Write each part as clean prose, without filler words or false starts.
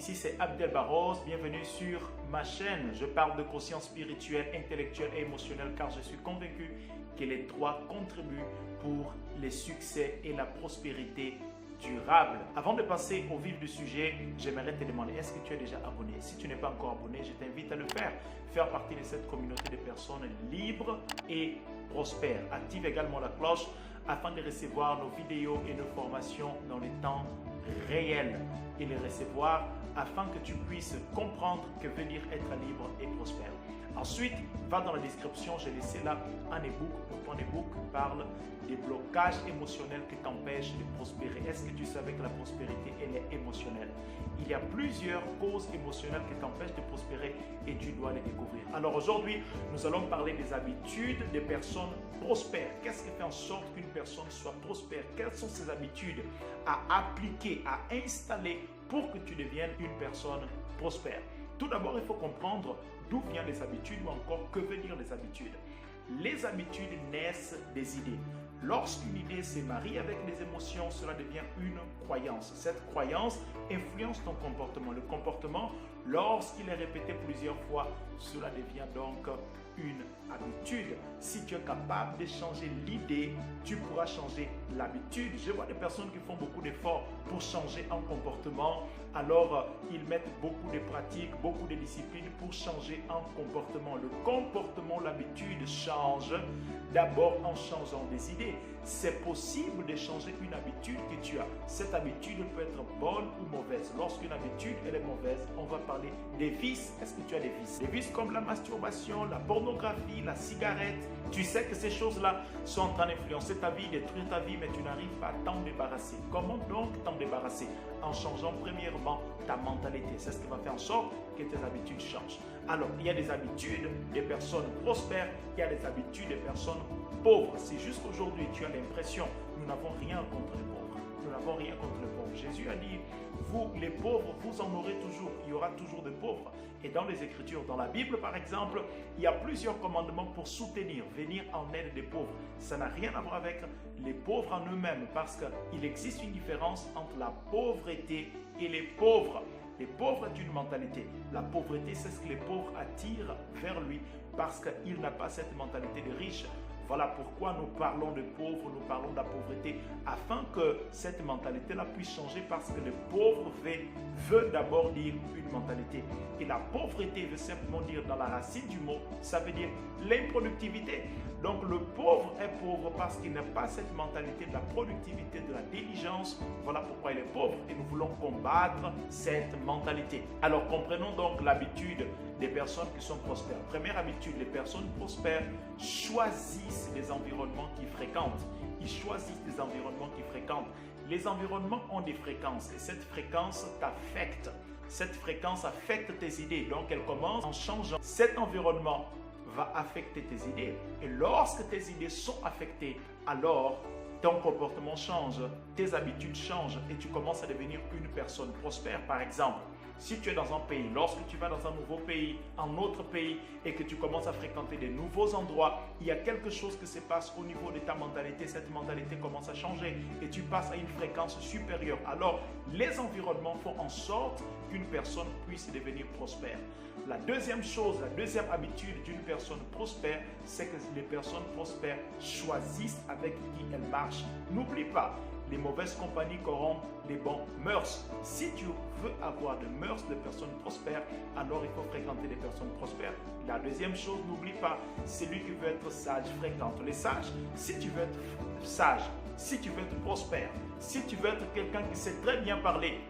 ici c'est Abdel Barros, bienvenue sur ma chaîne. Je parle de conscience spirituelle, intellectuelle et émotionnelle car je suis convaincu que les trois contribuent pour les succès et la prospérité durable. Avant de passer au vif du sujet, j'aimerais te demander, est-ce que tu es déjà abonné? Si tu n'es pas encore abonné, je t'invite à le faire. Faire partie de cette communauté de personnes libres et prospères. Active également la cloche afin de recevoir nos vidéos et nos formations dans les temps réels et les recevoir afin que tu puisses comprendre que veut dire être libre et prospère. Ensuite, va dans la description, j'ai laissé là un ebook. Ton ebook parle des blocages émotionnels qui t'empêchent de prospérer. Est-ce que tu savais que la prospérité, elle est émotionnelle? Il y a plusieurs causes émotionnelles qui t'empêchent de prospérer et tu dois les découvrir. Alors aujourd'hui, nous allons parler des habitudes des personnes prospères. Qu'est-ce qui fait en sorte qu'une personne soit prospère? Quelles sont ces habitudes à appliquer, à installer pour que tu deviennes une personne prospère? Tout d'abord, il faut comprendre d'où viennent les habitudes ou encore que veut dire les habitudes. Les habitudes naissent des idées. Lorsqu'une idée se marie avec les émotions, cela devient une croyance. Cette croyance influence ton comportement. Le comportement, lorsqu'il est répété plusieurs fois, cela devient donc une habitude. Si tu es capable de changer l'idée, tu pourras changer l'habitude. Je vois des personnes qui font beaucoup d'efforts pour changer un comportement. Alors, ils mettent beaucoup de pratiques, beaucoup de disciplines pour changer un comportement. Le comportement, l'habitude change d'abord en changeant des idées. C'est possible de changer une habitude que tu as. Cette habitude peut être bonne ou mauvaise. Lorsqu'une habitude elle est mauvaise, on va parler des vices. Est-ce que tu as des vices? Des vices comme la masturbation, la pornographie, la cigarette. Tu sais que ces choses-là sont en train d'influencer ta vie, détruire ta vie, mais tu n'arrives pas à t'en débarrasser. Comment donc t'en débarrasser? En changeant premièrement ta mentalité. C'est ce qui va faire en sorte que tes habitudes changent. Alors, il y a des habitudes des personnes prospères, il y a des habitudes des personnes pauvres. C'est juste qu'aujourd'hui, tu as l'impression, nous n'avons rien contre les pauvres. Nous n'avons rien contre les pauvres. Jésus a dit, vous les pauvres, vous en aurez toujours. Il y aura toujours des pauvres. Et dans les Écritures, dans la Bible par exemple, il y a plusieurs commandements pour soutenir, venir en aide des pauvres. Ça n'a rien à voir avec les pauvres en eux-mêmes parce qu'il existe une différence entre la pauvreté et les pauvres. Les pauvres ont une mentalité. La pauvreté, c'est ce que les pauvres attirent vers lui parce qu'il n'a pas cette mentalité de riche. Voilà pourquoi nous parlons de pauvres, nous parlons de la pauvreté, afin que cette mentalité-là puisse changer parce que le pauvre veut d'abord dire une mentalité. Et la pauvreté veut simplement dire, dans la racine du mot, ça veut dire l'improductivité. Donc le pauvre est pauvre parce qu'il n'a pas cette mentalité de la productivité, de la diligence. Voilà pourquoi il est pauvre et nous voulons combattre cette mentalité. Alors comprenons donc l'habitude des personnes qui sont prospères. Première habitude, les personnes prospères choisissent les environnements qu'ils fréquentent. Ils choisissent des environnements qu'ils fréquentent. Les environnements ont des fréquences et cette fréquence t'affecte. Cette fréquence affecte tes idées. Donc elle commence en changeant. Cet environnement va affecter tes idées. Et lorsque tes idées sont affectées, alors ton comportement change, tes habitudes changent et tu commences à devenir une personne prospère. Par exemple, si tu es dans un pays, lorsque tu vas dans un nouveau pays, un autre pays et que tu commences à fréquenter de nouveaux endroits, il y a quelque chose qui se passe au niveau de ta mentalité. Cette mentalité commence à changer et tu passes à une fréquence supérieure. Alors, les environnements font en sorte qu'une personne puisse devenir prospère. La deuxième chose, la deuxième habitude d'une personne prospère, c'est que les personnes prospères choisissent avec qui elles marchent. N'oublie pas, les mauvaises compagnies corrompent les bons mœurs. Si tu veux avoir de mœurs de personnes prospères, alors il faut fréquenter des personnes prospères. La deuxième chose, n'oublie pas, celui qui veut être sage fréquente les sages. Si tu veux être sage, si tu veux être prospère, si tu veux être quelqu'un qui sait très bien parler,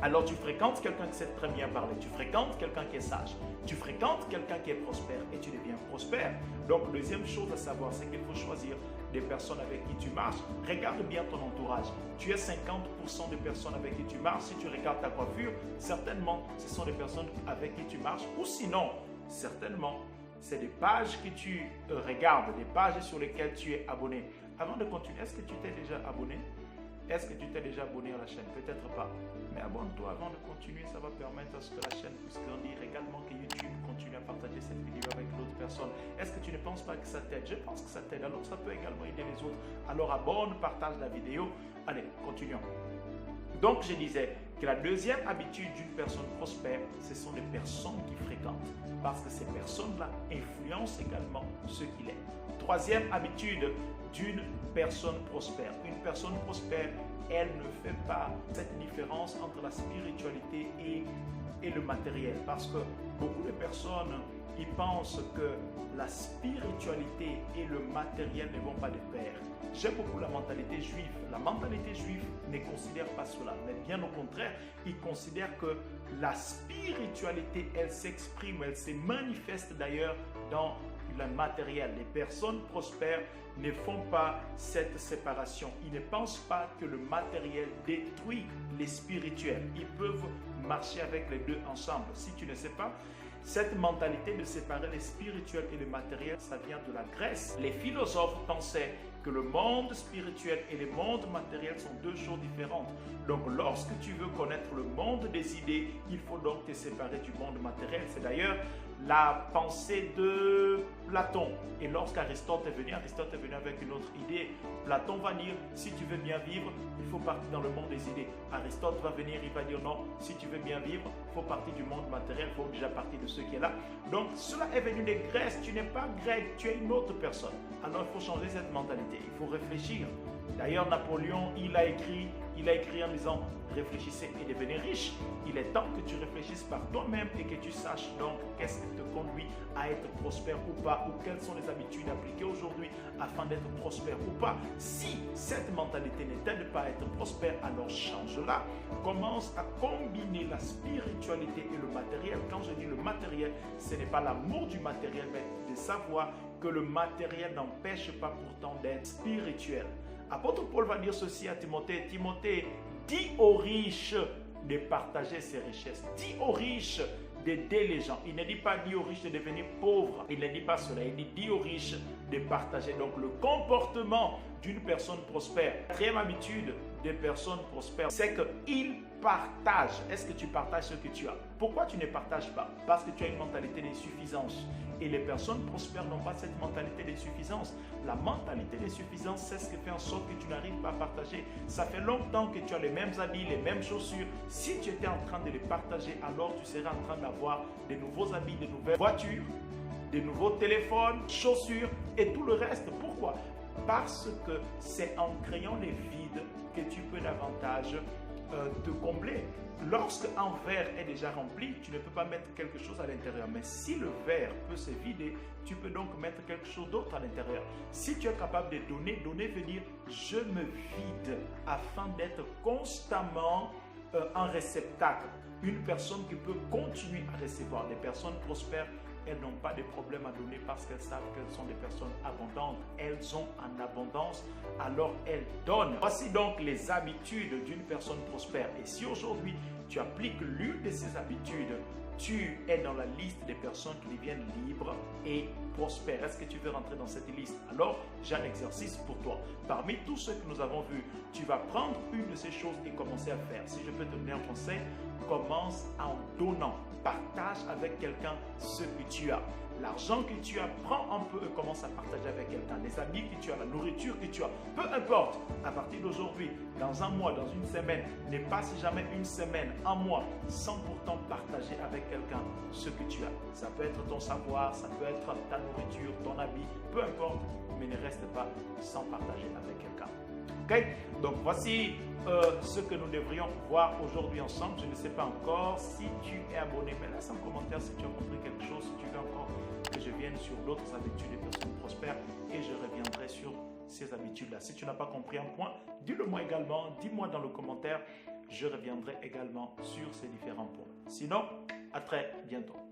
alors tu fréquentes quelqu'un qui sait très bien parler, tu fréquentes quelqu'un qui est sage, tu fréquentes quelqu'un qui est prospère et tu deviens prospère. Donc, deuxième chose à savoir, c'est qu'il faut choisir des personnes avec qui tu marches. Regarde bien ton entourage. Tu es 50% des personnes avec qui tu marches. Si tu regardes ta coiffure, certainement, ce sont des personnes avec qui tu marches. Ou sinon, certainement, c'est des pages que tu regardes, des pages sur lesquelles tu es abonné. Avant de continuer, est-ce que tu t'es déjà abonné? Est-ce que tu t'es déjà abonné à la chaîne? Peut-être pas. Mais abonne-toi avant de continuer. Ça va permettre à ce que la chaîne puisse grandir. Également que YouTube continue à partager cette vidéo avec d'autres personnes. Est-ce que tu ne penses pas que ça t'aide? Je pense que ça t'aide. Alors ça peut également aider les autres. Alors abonne, partage la vidéo. Allez, continuons. Donc je disais, que la deuxième habitude d'une personne prospère, ce sont les personnes qui fréquentent. Parce que ces personnes-là influencent également ce qu'il est. Troisième habitude d'une personne prospère. Une personne prospère, elle ne fait pas cette différence entre la spiritualité et le matériel. Parce que beaucoup de personnes, ils pensent que la spiritualité et le matériel ne vont pas de pair. J'aime beaucoup la mentalité juive. La mentalité juive ne considère pas cela, mais bien au contraire, ils considèrent que la spiritualité, elle s'exprime, elle se manifeste d'ailleurs dans le matériel. Les personnes prospères ne font pas cette séparation. Ils ne pensent pas que le matériel détruit les spirituels. Ils peuvent marcher avec les deux ensemble. Si tu ne sais pas, cette mentalité de séparer les spirituels et le matériel, ça vient de la Grèce. Les philosophes pensaient que le monde spirituel et le monde matériel sont deux choses différentes. Donc, lorsque tu veux connaître le monde des idées, il faut donc te séparer du monde matériel. C'est d'ailleurs la pensée de Platon. Et lorsqu'Aristote est venu avec une autre idée. Platon va dire, si tu veux bien vivre, il faut partir dans le monde des idées. Aristote va venir, il va dire non, si tu veux bien vivre, il faut partir du monde matériel, il faut déjà partir de ce qui est là. Donc, cela est venu de Grèce. Tu n'es pas grec, tu es une autre personne. Alors, il faut changer cette mentalité. Il faut réfléchir. D'ailleurs, Napoléon, il a écrit en disant réfléchissez et devenez riche. Il est temps que tu réfléchisses par toi-même et que tu saches donc qu'est-ce qui te conduit à être prospère ou pas, ou quelles sont les habitudes appliquées aujourd'hui afin d'être prospère ou pas. Si cette mentalité ne t'aide pas à être prospère, alors change-la. Commence à combiner la spiritualité et le matériel. Quand je dis le matériel, ce n'est pas l'amour du matériel, mais de savoir que le matériel n'empêche pas pourtant d'être spirituel. Apôtre Paul va dire ceci à Timothée. Timothée, dis aux riches de partager ses richesses. Dis aux riches d'aider les gens. Il ne dit pas dis aux riches de devenir pauvres. Il ne dit pas cela. Il dit dis aux riches de partager. Donc le comportement d'une personne prospère. Quatrième habitude des personnes prospères, c'est qu'ils partagent. Est-ce que tu partages ce que tu as? Pourquoi tu ne partages pas? Parce que tu as une mentalité d'insuffisance. Et les personnes prospères n'ont pas cette mentalité d'insuffisance. La mentalité d'insuffisance, c'est ce qui fait en sorte que tu n'arrives pas à partager. Ça fait longtemps que tu as les mêmes habits, les mêmes chaussures. Si tu étais en train de les partager, alors tu serais en train d'avoir de nouveaux habits, de nouvelles voitures, de nouveaux téléphones, chaussures et tout le reste. Pourquoi? Parce que c'est en créant les vides que tu peux davantage te combler. Lorsque un verre est déjà rempli, tu ne peux pas mettre quelque chose à l'intérieur. Mais si le verre peut se vider, tu peux donc mettre quelque chose d'autre à l'intérieur. Si tu es capable de donner veut dire je me vide afin d'être constamment un réceptacle. Une personne qui peut continuer à recevoir. Les personnes prospères, elles n'ont pas de problème à donner parce qu'elles savent qu'elles sont des personnes abondantes. Elles ont en abondance, alors elles donnent. Voici donc les habitudes d'une personne prospère. Et si aujourd'hui tu appliques l'une de ces habitudes, tu es dans la liste des personnes qui deviennent libres et prospères. Est-ce que tu veux rentrer dans cette liste? Alors, j'ai un exercice pour toi. Parmi tous ceux que nous avons vus, tu vas prendre une de ces choses et commencer à faire. Si je peux te donner un conseil, commence en donnant. Partage avec quelqu'un ce que tu as. L'argent que tu as, prends un peu et commence à partager avec quelqu'un. Les amis que tu as, la nourriture que tu as, peu importe. À partir d'aujourd'hui, dans un mois, dans une semaine, ne passe jamais une semaine, un mois, sans pourtant partager avec quelqu'un ce que tu as. Ça peut être ton savoir, ça peut être ta nourriture, ton habit, peu importe, mais ne reste pas sans partager avec quelqu'un. Ok? Donc voici ce que nous devrions voir aujourd'hui ensemble. Je ne sais pas encore si tu es abonné, mais laisse un commentaire si tu as compris quelque chose, si tu veux encore que je vienne sur d'autres habitudes des personnes prospères et je reviendrai sur ces habitudes-là. Si tu n'as pas compris un point, dis-le moi également, dis-moi dans le commentaire, je reviendrai également sur ces différents points. Sinon, à très bientôt.